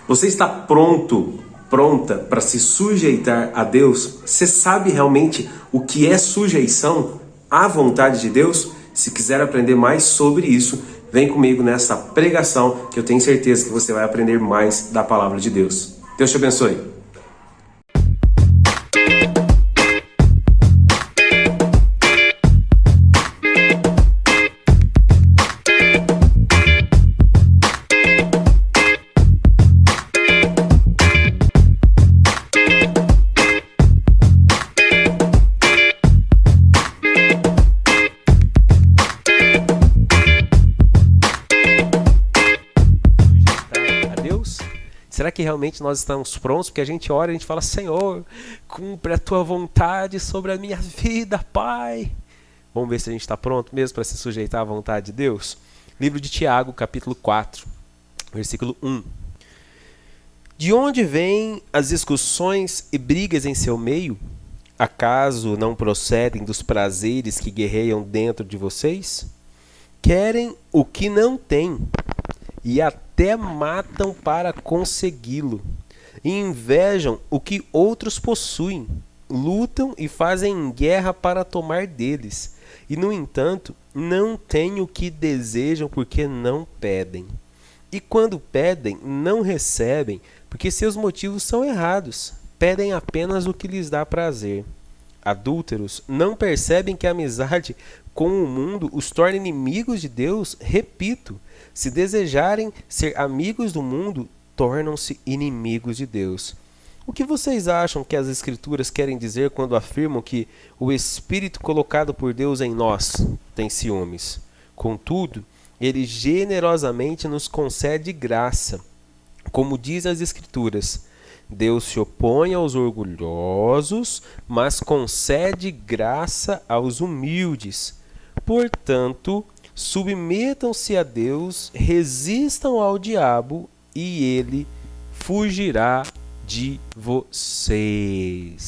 Você está pronta para se sujeitar a Deus? Você sabe realmente o que é sujeição à vontade de Deus? Se quiser aprender mais sobre isso, vem comigo nessa pregação que eu tenho certeza que você vai aprender mais da palavra de Deus. Deus te abençoe. Será que realmente nós estamos prontos? Porque a gente ora e a gente fala: Senhor, cumpre a tua vontade sobre a minha vida, Pai. Vamos ver se a gente está pronto mesmo para se sujeitar à vontade de Deus? Livro de Tiago, capítulo 4, versículo 1. De onde vêm as discussões e brigas em seu meio? Acaso não procedem dos prazeres que guerreiam dentro de vocês? Querem o que não têm e até matam para consegui-lo, e invejam o que outros possuem, lutam e fazem guerra para tomar deles, e no entanto não têm o que desejam porque não pedem. E quando pedem, não recebem, porque seus motivos são errados, pedem apenas o que lhes dá prazer. Adúlteros, não percebem que a amizade com o mundo os torna inimigos de Deus? Repito, se desejarem ser amigos do mundo, tornam-se inimigos de Deus. O que vocês acham que as Escrituras querem dizer quando afirmam que o Espírito colocado por Deus em nós tem ciúmes? Contudo, Ele generosamente nos concede graça. Como diz as Escrituras, Deus se opõe aos orgulhosos, mas concede graça aos humildes. Portanto, submetam-se a Deus, resistam ao diabo e ele fugirá de vocês.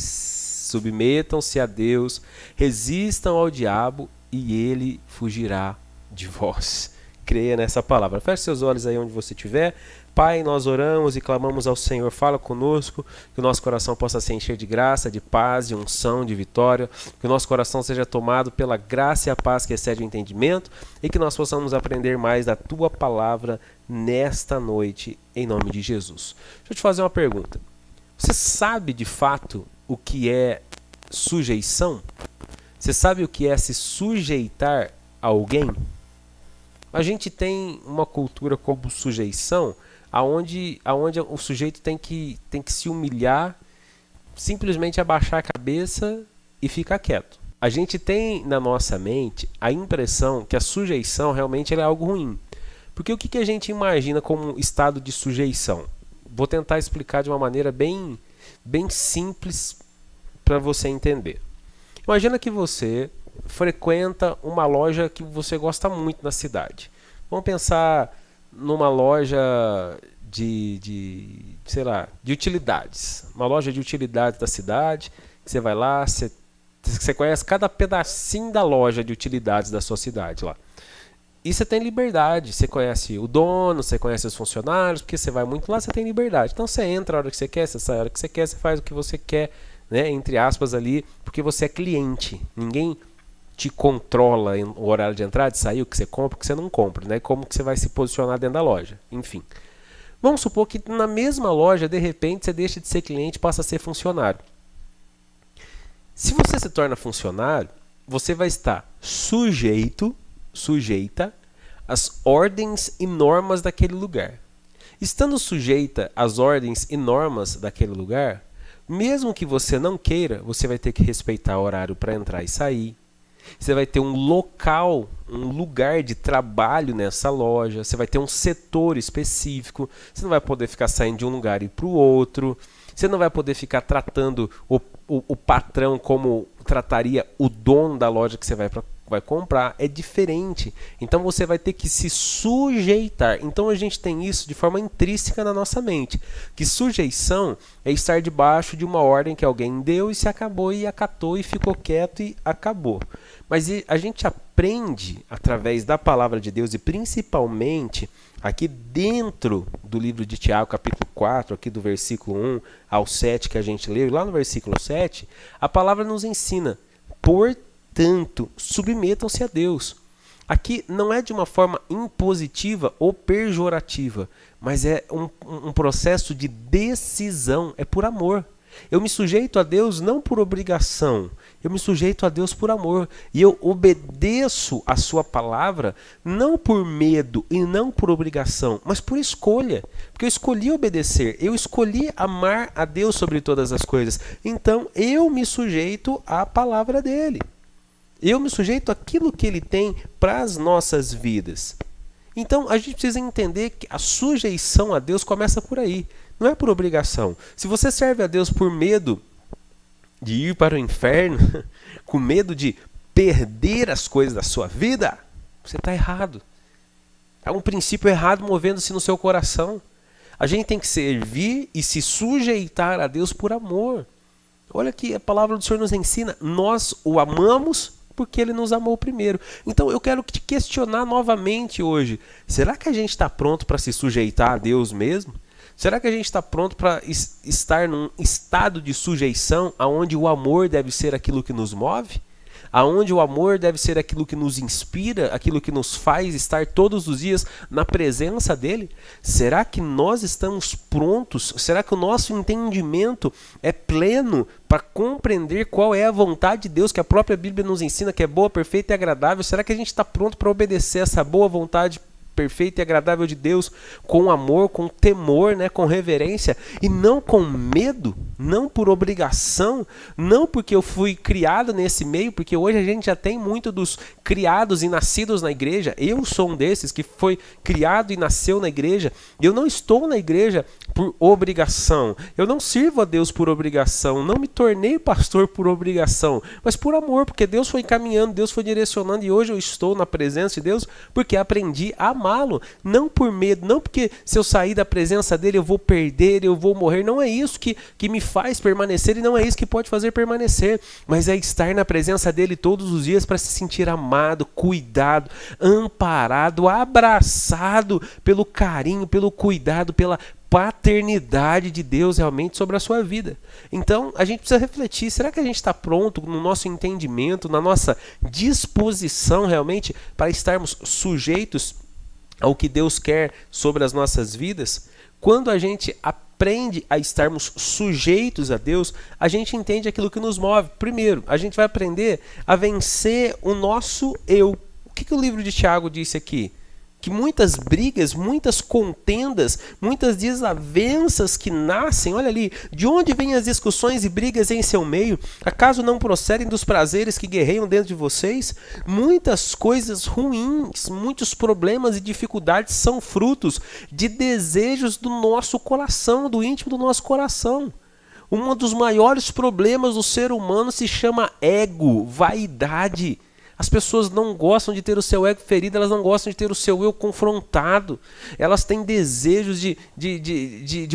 Submetam-se a Deus, resistam ao diabo e ele fugirá de vós. Creia nessa palavra. Feche seus olhos aí onde você estiver. Pai, nós oramos e clamamos ao Senhor, fala conosco, que o nosso coração possa se encher de graça, de paz, de unção, de vitória, que o nosso coração seja tomado pela graça e a paz que excede o entendimento e que nós possamos aprender mais da Tua palavra nesta noite, em nome de Jesus. Deixa eu te fazer uma pergunta. Você sabe de fato o que é sujeição? Você sabe o que é se sujeitar a alguém? A gente tem uma cultura como sujeição, aonde o sujeito tem que se humilhar, simplesmente abaixar a cabeça e ficar quieto. A gente tem na nossa mente a impressão que a sujeição realmente é algo ruim. Porque o que a gente imagina como estado de sujeição? Vou tentar explicar de uma maneira bem simples para você entender. Imagina que você frequenta uma loja que você gosta muito na cidade. Vamos pensar numa loja de utilidades. Uma loja de utilidades da cidade. Você vai lá, você conhece cada pedacinho da loja de utilidades da sua cidade lá. E você tem liberdade. Você conhece o dono, você conhece os funcionários, porque você vai muito lá, você tem liberdade. Então você entra a hora que você quer, você sai a hora que você quer, você faz o que você quer, né, entre aspas ali, porque você é cliente. Ninguém te controla o horário de entrada, de sair, o que você compra, o que você não compra, né? Como que você vai se posicionar dentro da loja, enfim. Vamos supor que na mesma loja, de repente, você deixa de ser cliente e passa a ser funcionário. Se você se torna funcionário, você vai estar sujeita às ordens e normas daquele lugar. Estando sujeita às ordens e normas daquele lugar, mesmo que você não queira, você vai ter que respeitar o horário para entrar e sair. Você vai ter um local, um lugar de trabalho nessa loja. Você vai ter um setor específico. Você não vai poder ficar saindo de um lugar e ir para o outro. Você não vai poder ficar tratando o patrão como trataria o dono da loja que você vai comprar. É diferente. Então você vai ter que se sujeitar. Então a gente tem isso de forma intrínseca na nossa mente. Que sujeição é estar debaixo de uma ordem que alguém deu e se acabou e acatou e ficou quieto e acabou. Mas a gente aprende através da palavra de Deus e principalmente aqui dentro do livro de Tiago, capítulo 4, aqui do versículo 1 ao 7 que a gente leu, lá no versículo 7, a palavra nos ensina: portanto, submetam-se a Deus. Aqui não é de uma forma impositiva ou pejorativa, mas é um processo de decisão, é por amor. Eu me sujeito a Deus não por obrigação, eu me sujeito a Deus por amor. E eu obedeço a sua palavra não por medo e não por obrigação, mas por escolha. Porque eu escolhi obedecer, eu escolhi amar a Deus sobre todas as coisas. Então eu me sujeito à palavra dele. Eu me sujeito àquilo que ele tem para as nossas vidas. Então a gente precisa entender que a sujeição a Deus começa por aí. Não é por obrigação. Se você serve a Deus por medo de ir para o inferno, com medo de perder as coisas da sua vida, você está errado. Há um princípio errado movendo-se no seu coração. A gente tem que servir e se sujeitar a Deus por amor. Olha que a palavra do Senhor nos ensina. Nós o amamos porque ele nos amou primeiro. Então eu quero te questionar novamente hoje. Será que a gente está pronto para se sujeitar a Deus mesmo? Será que a gente está pronto para estar num estado de sujeição onde o amor deve ser aquilo que nos move? Aonde o amor deve ser aquilo que nos inspira, aquilo que nos faz estar todos os dias na presença dele? Será que nós estamos prontos? Será que o nosso entendimento é pleno para compreender qual é a vontade de Deus que a própria Bíblia nos ensina que é boa, perfeita e agradável? Será que a gente está pronto para obedecer essa boa vontade perfeita e agradável de Deus com amor, com temor, né, com reverência e não com medo, não por obrigação, não porque eu fui criado nesse meio, porque hoje a gente já tem muito dos criados e nascidos na igreja. Eu sou um desses que foi criado e nasceu na igreja. Eu não estou na igreja por obrigação, eu não sirvo a Deus por obrigação, não me tornei pastor por obrigação, mas por amor, porque Deus foi encaminhando, Deus foi direcionando e hoje eu estou na presença de Deus porque aprendi a amá-lo, não por medo, não porque se eu sair da presença dele eu vou perder, eu vou morrer. Não é isso que me faz permanecer e não é isso que pode fazer permanecer, mas é estar na presença dele todos os dias para se sentir amado, cuidado, amparado, abraçado pelo carinho, pelo cuidado, pela paternidade de Deus realmente sobre a sua vida. Então a gente precisa refletir, será que a gente está pronto no nosso entendimento, na nossa disposição realmente para estarmos sujeitos ao que Deus quer sobre as nossas vidas? Quando a gente aprende a estarmos sujeitos a Deus, a gente entende aquilo que nos move. Primeiro, a gente vai aprender a vencer o nosso eu. O que o livro de Tiago disse aqui? Que muitas brigas, muitas contendas, muitas desavenças que nascem, olha ali, de onde vêm as discussões e brigas em seu meio? Acaso não procedem dos prazeres que guerreiam dentro de vocês? Muitas coisas ruins, muitos problemas e dificuldades são frutos de desejos do nosso coração, do íntimo do nosso coração. Um dos maiores problemas do ser humano se chama ego, vaidade. As pessoas não gostam de ter o seu ego ferido, elas não gostam de ter o seu eu confrontado. Elas têm desejos de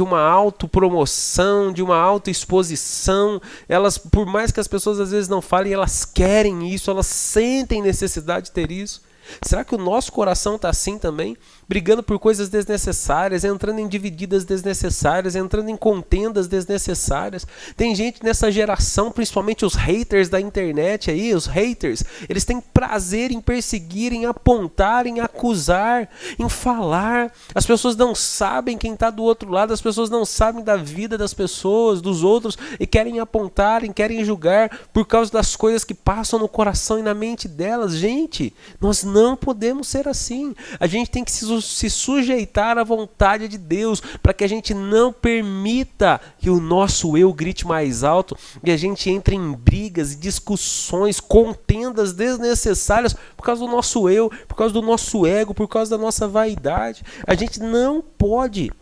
uma autopromoção, de uma autoexposição. Elas, por mais que as pessoas às vezes não falem, elas querem isso, elas sentem necessidade de ter isso. Será que o nosso coração está assim também? Brigando por coisas desnecessárias, entrando em divididas desnecessárias, entrando em contendas desnecessárias. Tem gente nessa geração, principalmente os haters da internet aí, os haters, eles têm prazer em perseguir, em apontar, em acusar, em falar. As pessoas não sabem quem está do outro lado, as pessoas não sabem da vida das pessoas, dos outros, e querem apontar, e querem julgar por causa das coisas que passam no coração e na mente delas. Gente, nós não podemos ser assim. A gente tem que se sujeitar à vontade de Deus, para que a gente não permita que o nosso eu grite mais alto e a gente entre em brigas, discussões, contendas desnecessárias por causa do nosso eu, por causa do nosso ego, por causa da nossa vaidade. A gente não pode,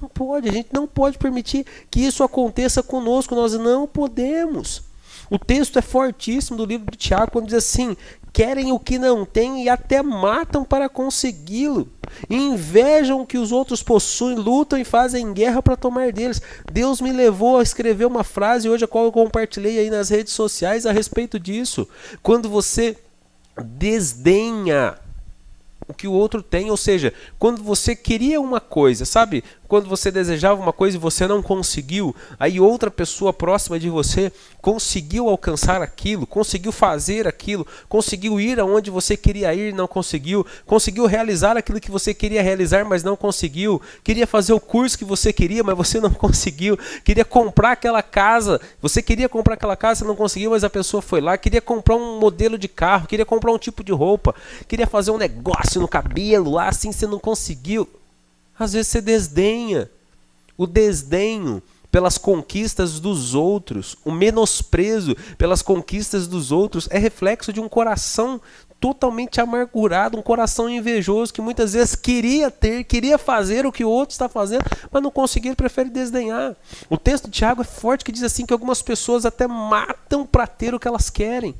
a gente não pode permitir que isso aconteça conosco, nós não podemos. O texto é fortíssimo do livro de Tiago, quando diz assim: querem o que não têm e até matam para consegui-lo. Invejam o que os outros possuem, lutam e fazem guerra para tomar deles. Deus me levou a escrever uma frase hoje, a qual eu compartilhei aí nas redes sociais a respeito disso. Quando você desdenha o que o outro tem, ou seja, quando você queria uma coisa, sabe? Quando você desejava uma coisa e você não conseguiu, aí outra pessoa próxima de você conseguiu alcançar aquilo, conseguiu fazer aquilo, conseguiu ir aonde você queria ir e não conseguiu, conseguiu realizar aquilo que você queria realizar, mas não conseguiu, queria fazer o curso que você queria, mas você não conseguiu, queria comprar aquela casa, você queria comprar aquela casa, você não conseguiu, mas a pessoa foi lá, queria comprar um modelo de carro, queria comprar um tipo de roupa, queria fazer um negócio no cabelo lá, assim você não conseguiu. Às vezes você desdenha. O desdenho pelas conquistas dos outros, o menosprezo pelas conquistas dos outros é reflexo de um coração totalmente amargurado, um coração invejoso que muitas vezes queria ter, queria fazer o que o outro está fazendo, mas não conseguiu, prefere desdenhar. O texto de Tiago é forte que diz assim que algumas pessoas até matam para ter o que elas querem,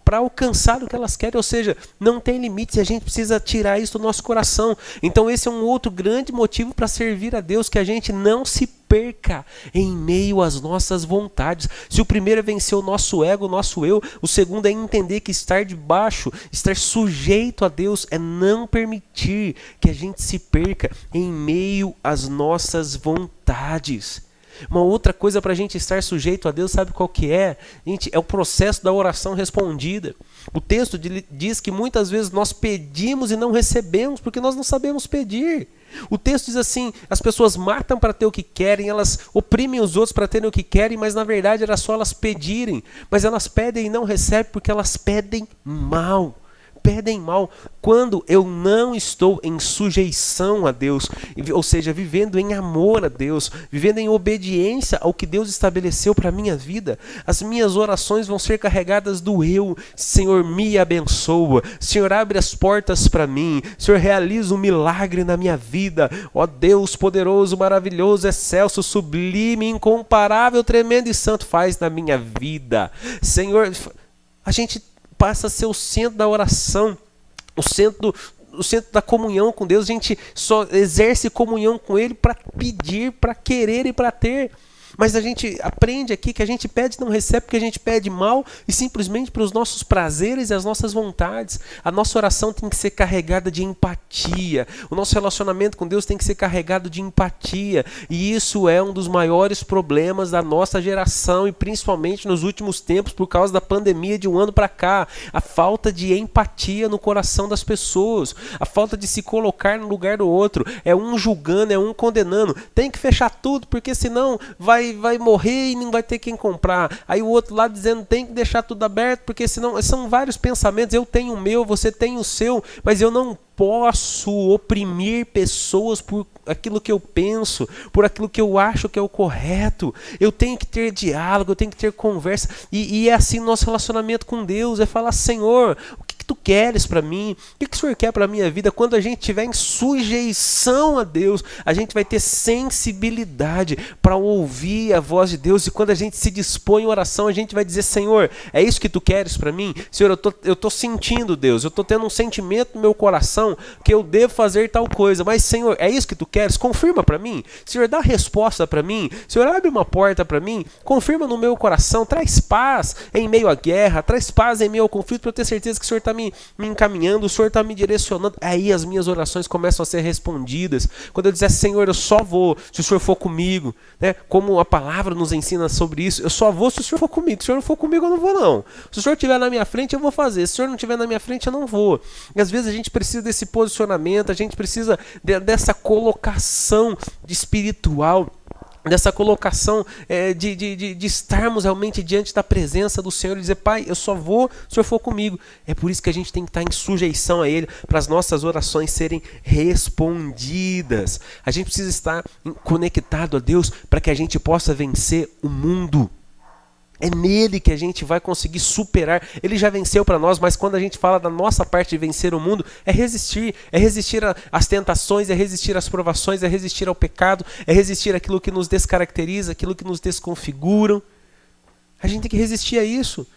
para alcançar o que elas querem, ou seja, não tem limites e a gente precisa tirar isso do nosso coração. Então esse é um outro grande motivo para servir a Deus, que a gente não se perca em meio às nossas vontades. Se o primeiro é vencer o nosso ego, o nosso eu, o segundo é entender que estar debaixo, estar sujeito a Deus é não permitir que a gente se perca em meio às nossas vontades. Uma outra coisa para a gente estar sujeito a Deus, sabe qual que é? Gente, é o processo da oração respondida. O texto diz que muitas vezes nós pedimos e não recebemos porque nós não sabemos pedir. O texto diz assim, as pessoas matam para ter o que querem, elas oprimem os outros para terem o que querem, mas na verdade era só elas pedirem. Mas elas pedem e não recebem porque elas pedem mal. Pedem mal quando eu não estou em sujeição a Deus, ou seja, vivendo em amor a Deus, vivendo em obediência ao que Deus estabeleceu para a minha vida. As minhas orações vão ser carregadas do eu. Senhor, me abençoa, Senhor, abre as portas para mim, Senhor, realiza um milagre na minha vida, ó Deus poderoso, maravilhoso, excelso, sublime, incomparável, tremendo e santo, faz na minha vida. Senhor, a gente passa a ser o centro da oração, o centro da comunhão com Deus. A gente só exerce comunhão com Ele para pedir, para querer e para ter. Mas a gente aprende aqui que a gente pede e não recebe porque a gente pede mal e simplesmente para os nossos prazeres e as nossas vontades. A nossa oração tem que ser carregada de empatia. O nosso relacionamento com Deus tem que ser carregado de empatia. E isso é um dos maiores problemas da nossa geração e principalmente nos últimos tempos por causa da pandemia de um ano para cá. A falta de empatia no coração das pessoas. A falta de se colocar no lugar do outro. É um julgando, é um condenando. Tem que fechar tudo porque senão vai morrer e não vai ter quem comprar. Aí o outro lá dizendo tem que deixar tudo aberto porque senão, são vários pensamentos, eu tenho o meu, você tem o seu, mas eu não posso oprimir pessoas por aquilo que eu penso, por aquilo que eu acho que é o correto. Eu tenho que ter diálogo, eu tenho que ter conversa, e é assim nosso relacionamento com Deus, é falar, Senhor, o que tu queres para mim? O que o Senhor quer para a minha vida? Quando a gente estiver em sujeição a Deus, a gente vai ter sensibilidade para ouvir a voz de Deus, e quando a gente se dispõe em oração, a gente vai dizer, Senhor, é isso que tu queres para mim? Senhor, eu tô sentindo, Deus, eu tô tendo um sentimento no meu coração que eu devo fazer tal coisa, mas Senhor, é isso que tu queres? Confirma para mim. Senhor, dá resposta para mim. Senhor, abre uma porta para mim. Confirma no meu coração. Traz paz em meio à guerra. Traz paz em meio ao conflito para eu ter certeza que o Senhor está me encaminhando, o Senhor está me direcionando. Aí as minhas orações começam a ser respondidas. Quando eu disser, Senhor, eu só vou se o Senhor for comigo, né? Como a palavra nos ensina sobre isso, eu só vou se o Senhor for comigo. Se o Senhor não for comigo, eu não vou não. Se o Senhor estiver na minha frente, eu vou fazer. Se o Senhor não estiver na minha frente, eu não vou. E às vezes a gente precisa desse posicionamento, a gente precisa dessa colocação espiritual, dessa colocação de estarmos realmente diante da presença do Senhor e dizer, Pai, eu só vou se o Senhor for comigo. É por isso que a gente tem que estar em sujeição a Ele, para as nossas orações serem respondidas. A gente precisa estar conectado a Deus para que a gente possa vencer o mundo. É nele que a gente vai conseguir superar. Ele já venceu para nós, mas quando a gente fala da nossa parte de vencer o mundo, é resistir às tentações, é resistir às provações, é resistir ao pecado, é resistir àquilo que nos descaracteriza, aquilo que nos desconfiguram. A gente tem que resistir a isso,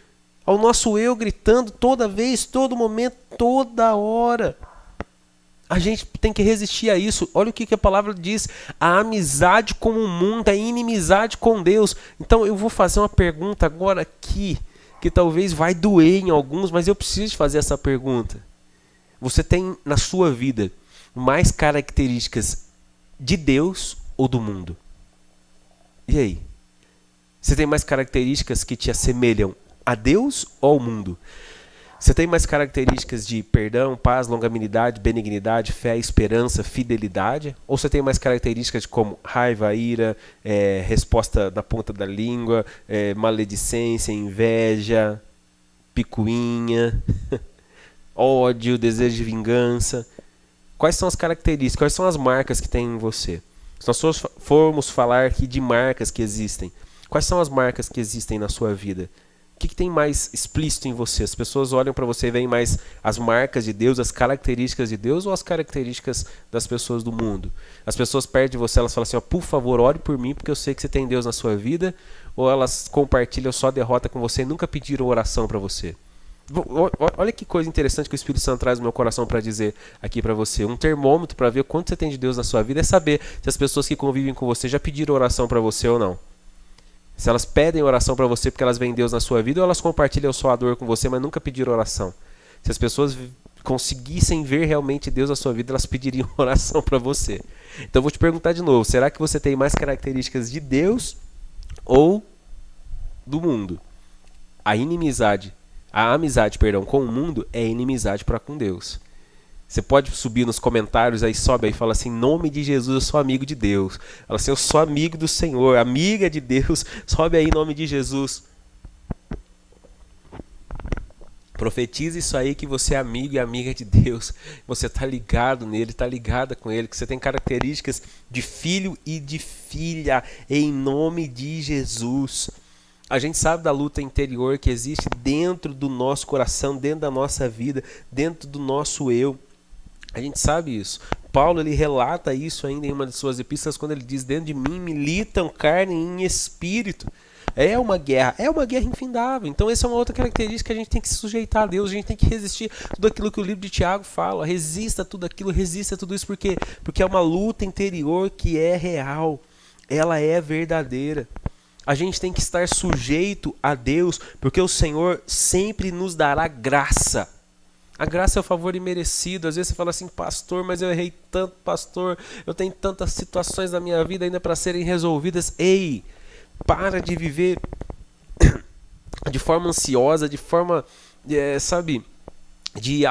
ao nosso eu gritando toda vez, todo momento, toda hora. A gente tem que resistir a isso. Olha o que a palavra diz. A amizade com o mundo, a inimizade com Deus. Então eu vou fazer uma pergunta agora aqui, que talvez vai doer em alguns, mas eu preciso fazer essa pergunta. Você tem na sua vida mais características de Deus ou do mundo? E aí? Você tem mais características que te assemelham a Deus ou ao mundo? Você tem mais características de perdão, paz, longanimidade, benignidade, fé, esperança, fidelidade? Ou você tem mais características de como raiva, ira, resposta na ponta da língua, maledicência, inveja, picuinha, ódio, desejo de vingança? Quais são as características, quais são as marcas que tem em você? Se nós formos falar aqui de marcas que existem, quais são as marcas que existem na sua vida? O que tem mais explícito em você? As pessoas olham para você e veem mais as marcas de Deus, as características de Deus ou as características das pessoas do mundo? As pessoas perto de você, elas falam assim, ó, por favor, ore por mim porque eu sei que você tem Deus na sua vida, ou elas compartilham só derrota com você e nunca pediram oração para você? Olha que coisa interessante que o Espírito Santo traz no meu coração para dizer aqui para você. Um termômetro para ver o quanto você tem de Deus na sua vida é saber se as pessoas que convivem com você já pediram oração para você ou não. Se elas pedem oração para você porque elas veem Deus na sua vida ou elas compartilham só a dor com você, mas nunca pediram oração. Se as pessoas conseguissem ver realmente Deus na sua vida, elas pediriam oração para você. Então eu vou te perguntar de novo, será que você tem mais características de Deus ou do mundo? A amizade, com o mundo é inimizade para com Deus. Você pode subir nos comentários aí, sobe aí e fala assim, em nome de Jesus, eu sou amigo de Deus. Fala assim, eu sou amigo do Senhor, amiga de Deus, sobe aí em nome de Jesus. Profetiza isso aí que você é amigo e amiga de Deus. Você está ligado nele, está ligada com ele, que você tem características de filho e de filha, em nome de Jesus. A gente sabe da luta interior que existe dentro do nosso coração, dentro da nossa vida, dentro do nosso eu. A gente sabe isso. Paulo ele relata isso ainda em uma de suas epístolas quando ele diz, dentro de mim militam carne e espírito. É uma guerra infindável. Então essa é uma outra característica que a gente tem que se sujeitar a Deus, a gente tem que resistir tudo aquilo que o livro de Tiago fala. Resista a tudo aquilo, resista a tudo isso. Por quê? Porque é uma luta interior que é real, ela é verdadeira. A gente tem que estar sujeito a Deus, porque o Senhor sempre nos dará graça. A graça é o favor imerecido. Às vezes você fala assim, pastor, mas eu errei tanto, pastor. Eu tenho tantas situações na minha vida ainda para serem resolvidas. Ei, para de viver de forma ansiosa, de forma, de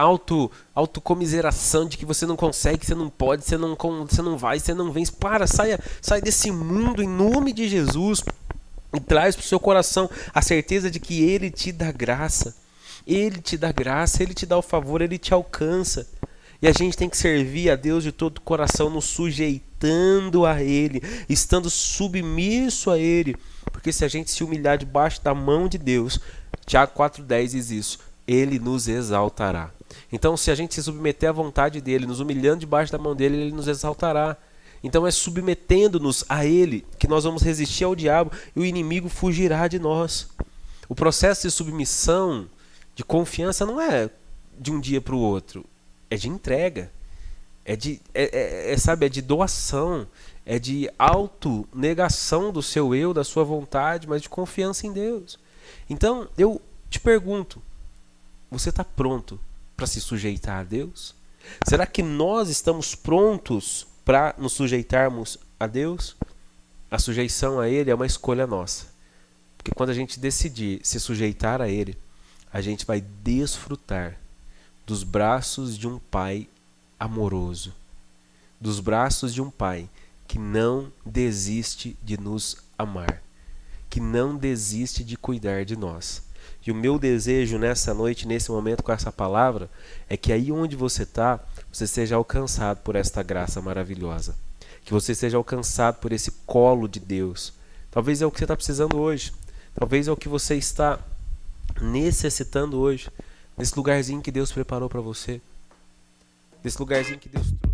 autocomiseração, de que você não consegue, você não pode, você não vai, você não vence. Sai desse mundo em nome de Jesus e traz para o seu coração a certeza de que Ele te dá graça. Ele te dá graça, Ele te dá o favor, Ele te alcança. E a gente tem que servir a Deus de todo o coração, nos sujeitando a Ele, estando submisso a Ele. Porque se a gente se humilhar debaixo da mão de Deus, Tiago 4,10 diz isso, Ele nos exaltará. Então se a gente se submeter à vontade dEle, nos humilhando debaixo da mão dEle, Ele nos exaltará. Então é submetendo-nos a Ele que nós vamos resistir ao diabo e o inimigo fugirá de nós. O processo de submissão, de confiança não é de um dia para o outro, é de entrega, é de doação, é de autonegação do seu eu, da sua vontade, mas de confiança em Deus. Então eu te pergunto, você está pronto para se sujeitar a Deus? Será que nós estamos prontos para nos sujeitarmos a Deus? A sujeição a Ele é uma escolha nossa, porque quando a gente decidir se sujeitar a Ele, a gente vai desfrutar dos braços de um Pai amoroso, dos braços de um Pai que não desiste de nos amar, que não desiste de cuidar de nós. E o meu desejo nessa noite, nesse momento com essa palavra, é que aí onde você está, você seja alcançado por esta graça maravilhosa, que você seja alcançado por esse colo de Deus. Talvez é o que você está precisando hoje, talvez é o que você está necessitando hoje, nesse lugarzinho que Deus preparou para você, nesse lugarzinho que Deus trouxe.